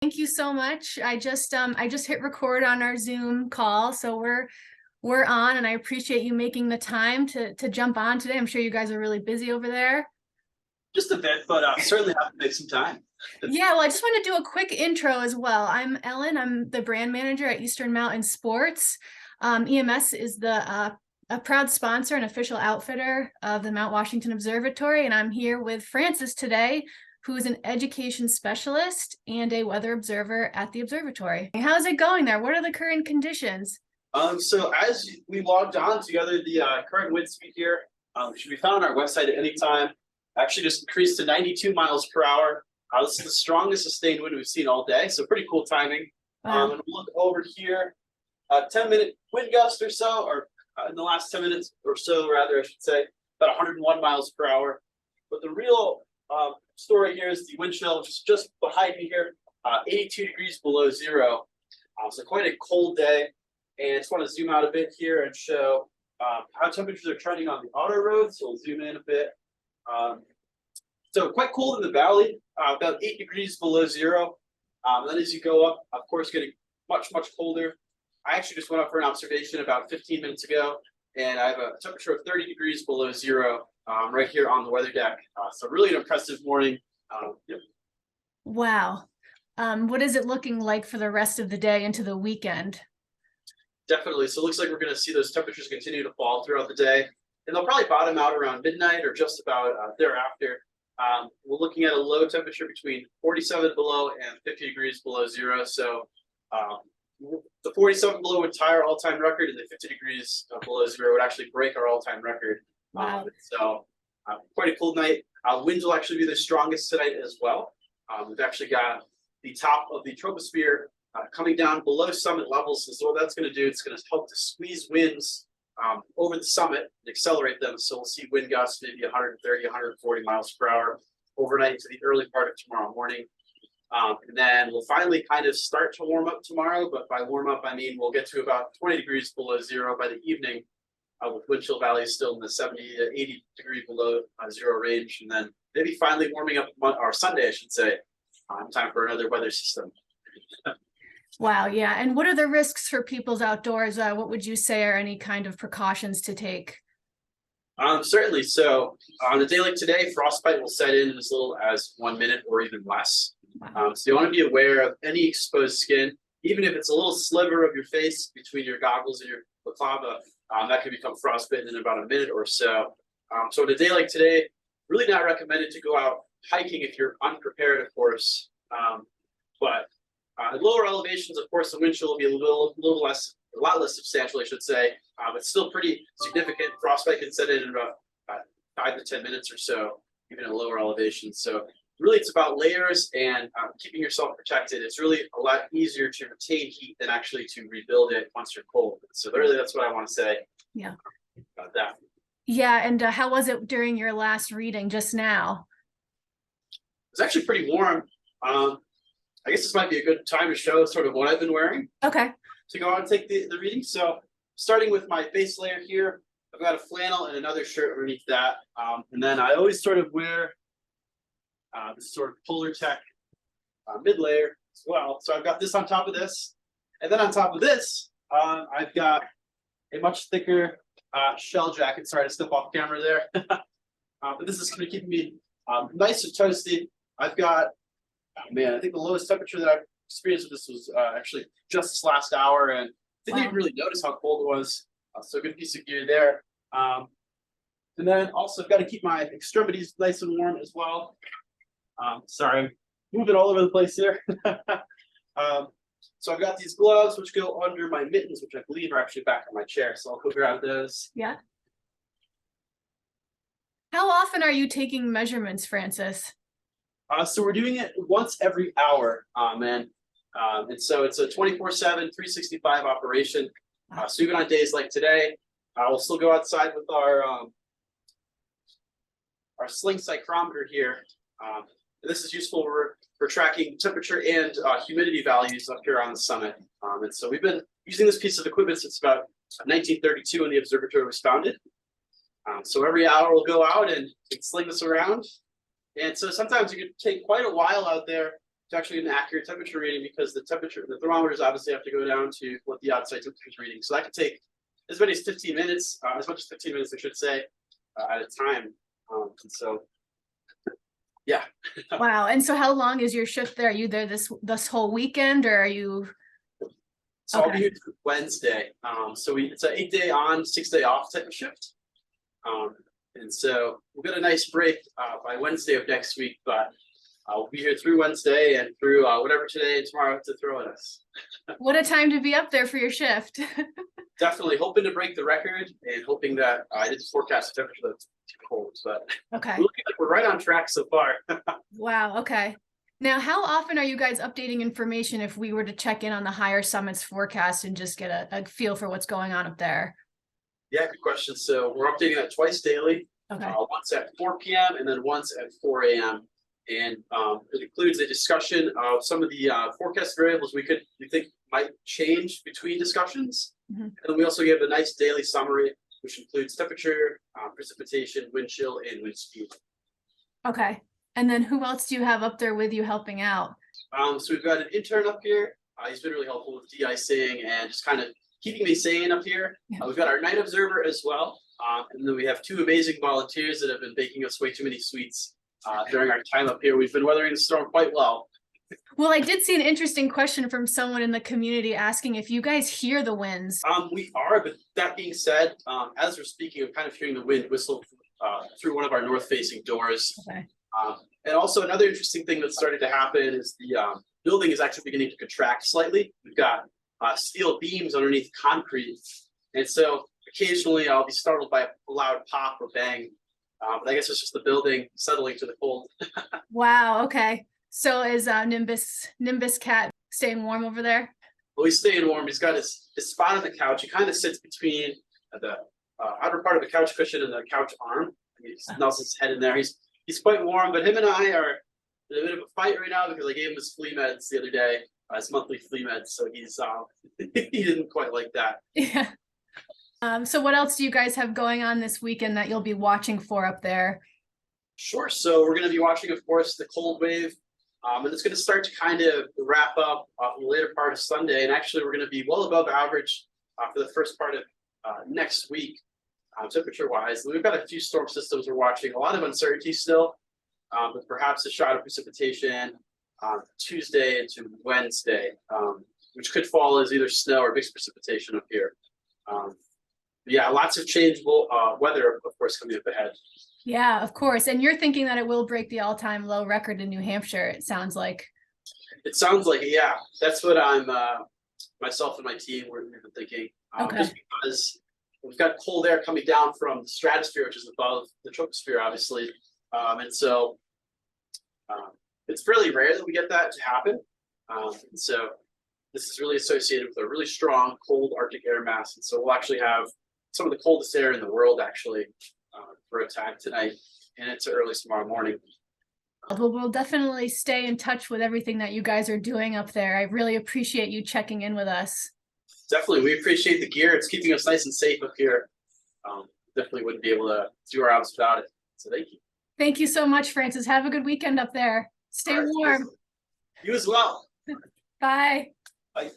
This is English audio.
Thank you so much. I just hit record on our Zoom call, so we're on, and I appreciate you making the time to jump on today. I'm sure you guys are really busy over there. Just a bit, but certainly have to make some time. Yeah, well, I just want to do a quick intro as well. I'm Ellen. I'm the brand manager at Eastern Mountain Sports. EMS is a proud sponsor and official outfitter of the Mount Washington Observatory, and I'm here with Francis today, who is an education specialist and a weather observer at the observatory. How's it going there? What are the current conditions? So as we logged on together, the current wind speed here should be found on our website at any time. Actually just increased to 92 miles per hour. This is the strongest sustained wind we've seen all day, so pretty cool timing. Wow. And we'll look over here, 10-minute wind gust or so, or in the last 10 minutes or so, rather, I should say, about 101 miles per hour. But the real story here is the wind chill, which is just behind me here, 82 degrees below zero. So quite a cold day. And I just want to zoom out a bit here and show how temperatures are trending on the auto road. So we'll zoom in a bit. So quite cold in the valley, about 8 degrees below zero. Then as you go up, of course, getting much colder. I actually just went up for an observation about 15 minutes ago, and I have a temperature of 30 degrees below zero right here on the weather deck. So really an impressive morning. Yep. Wow. What is it looking like for the rest of the day into the weekend? Definitely. So it looks like we're going to see those temperatures continue to fall throughout the day, and they'll probably bottom out around midnight or just about thereafter. We're looking at a low temperature between 47 below and 50 degrees below zero. So the 47 below would tie our all-time record, and the 50 degrees below zero would actually break our all-time record. Wow. So quite a cold night. Winds will actually be the strongest tonight as well. We've actually got the top of the troposphere coming down below summit levels. And so what that's going to do, it's going to help to squeeze winds over the summit and accelerate them. So we'll see wind gusts maybe 130, 140 miles per hour overnight into the early part of tomorrow morning. And then we'll finally kind of start to warm up tomorrow. But by warm up, I mean we'll get to about 20 degrees below zero by the evening, with wind chill values still in the 70 to 80 degree below zero range. And then maybe finally warming up our Sunday, I should say, time for another weather system. Wow, yeah. And what are the risks for people's outdoors? What would you say are any kind of precautions to take? Certainly. So on a day like today, frostbite will set in as little as 1 minute or even less. Wow. So you want to be aware of any exposed skin, even if it's a little sliver of your face between your goggles and your balaclava, that can become frostbitten in about a minute or so. So on a day like today, really not recommended to go out hiking if you're unprepared, of course. But at lower elevations, of course, the wind chill will be a lot less substantial, I should say, but still pretty significant. Frostbite can set in about 5 to 10 minutes or so, even at lower elevations. So really, it's about layers and keeping yourself protected. It's really a lot easier to retain heat than actually to rebuild it once you're cold. So really, that's what I want to say. Yeah. About that. Yeah, and how was it during your last reading just now? It's actually pretty warm. I guess this might be a good time to show sort of what I've been wearing. Okay. To go on and take the reading. So starting with my base layer here, I've got a flannel and another shirt underneath that. And then I always sort of wear this sort of Polar Tech mid layer as well. So I've got this on top of this. And then on top of this, I've got a much thicker shell jacket. Sorry to step off camera there. But this is going to keep me nice and toasty. I've got, oh man, I think the lowest temperature that I've experienced with this was actually just this last hour, and didn't even really notice how cold it was. So good piece of gear there. And then also I've got to keep my extremities nice and warm as well. Sorry, I'm moving all over the place here. So I've got these gloves which go under my mittens, which I believe are actually back on my chair. So I'll go grab those. Yeah. How often are you taking measurements, Francis? So we're doing it once every hour, and so it's a 24/7, 365 operation. So even on days like today, we'll still go outside with our sling psychrometer here. This is useful for tracking temperature and humidity values up here on the summit. And so we've been using this piece of equipment since about 1932 when the observatory was founded. So every hour we'll go out and sling this around. And so sometimes it could take quite a while out there to actually get an accurate temperature reading, because the thermometers obviously have to go down to what the outside temperature is reading. So that could take as many as 15 minutes, as much as 15 minutes, I should say, at a time. And so, yeah. Wow. And so how long is your shift there? Are you there this whole weekend, or are you? So I'll be here through Wednesday. So it's an 8-day on, 6-day off type of shift. And so we'll get a nice break by Wednesday of next week, but we'll be here through Wednesday and through whatever today and tomorrow have to throw at us. What a time to be up there for your shift. Definitely hoping to break the record, and hoping that I didn't forecast a temperature that's too cold, but Okay. looking like we're right on track so far. Wow. Okay. Now, how often are you guys updating information if we were to check in on the higher summits forecast and just get a feel for what's going on up there? Yeah, good question. So we're updating that twice daily, Okay. once at 4 p.m. and then once at 4 a.m. And it includes a discussion of some of the forecast variables we think might change between discussions. Mhm. And then we also give a nice daily summary, which includes temperature, precipitation, wind chill, and wind speed. Okay. And then who else do you have up there with you helping out? So we've got an intern up here. He's been really helpful with de-icing and just kind of keeping me sane up here. Yeah. We've got our night observer as well. And then we have 2 amazing volunteers that have been baking us way too many sweets during our time up here. We've been weathering the storm quite well. Well, I did see an interesting question from someone in the community asking if you guys hear the winds. We are, but that being said, as we're speaking, I'm kind of hearing the wind whistle through one of our north-facing doors. Okay. And also another interesting thing that's started to happen is the building is actually beginning to contract slightly. We've got steel beams underneath concrete. And so occasionally I'll be startled by a loud pop or bang. But I guess it's just the building settling to the cold. Wow. Okay. So is Nimbus Cat staying warm over there? Well, he's staying warm. He's got his spot on the couch. He kind of sits between the outer part of the couch cushion and the couch arm. He nestles his head in there. He's quite warm, but him and I are in a bit of a fight right now because I gave him his flea meds the other day, his monthly flea meds. So he's he didn't quite like that. Yeah. So what else do you guys have going on this weekend that you'll be watching for up there? Sure. So we're going to be watching, of course, the cold wave. And it's going to start to kind of wrap up in the later part of Sunday. And actually, we're going to be well above average for the first part of next week, temperature-wise. We've got a few storm systems we're watching. A lot of uncertainty still, but perhaps a shot of precipitation Tuesday into Wednesday, which could fall as either snow or mixed precipitation up here. Yeah, lots of changeable weather, of course, coming up ahead. Yeah, of course. And you're thinking that it will break the all-time low record in New Hampshire, it sounds like. It sounds like, yeah, that's what I'm, myself and my team were thinking. Okay. Just because we've got cold air coming down from the stratosphere, which is above the troposphere, obviously. And so it's fairly rare that we get that to happen. And so this is really associated with a really strong cold Arctic air mass. And so we'll actually have some of the coldest air in the world, actually, for attack tonight and into early tomorrow morning. Well, we'll definitely stay in touch with everything that you guys are doing up there. I really appreciate you checking in with us. Definitely. We appreciate the gear. It's keeping us nice and safe up here. Definitely wouldn't be able to do our jobs without it. So thank you. Thank you so much, Francis. Have a good weekend up there. Stay warm. You as well. Bye. Bye.